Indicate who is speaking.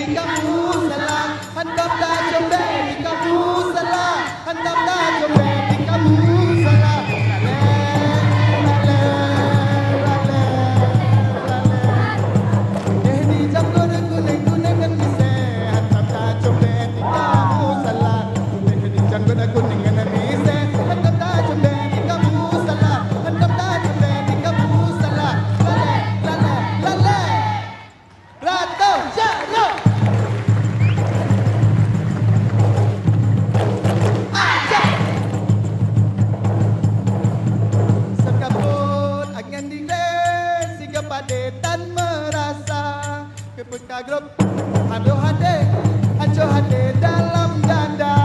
Speaker 1: di kamu salah, handap dah comel di kamu salah, handap dah comel di kamu salah. Di jam kuning kuning dan bisa handap dah comel di kamu salah. Di jam kuning dan bisa handap dah comel di kamu salah, handap dah comel di kamu salah. Lale. Rato Jaro Aja Sekapun angin dingin Siga pade dan merasa Kepeka grup Hado hade Hajo hade dalam janda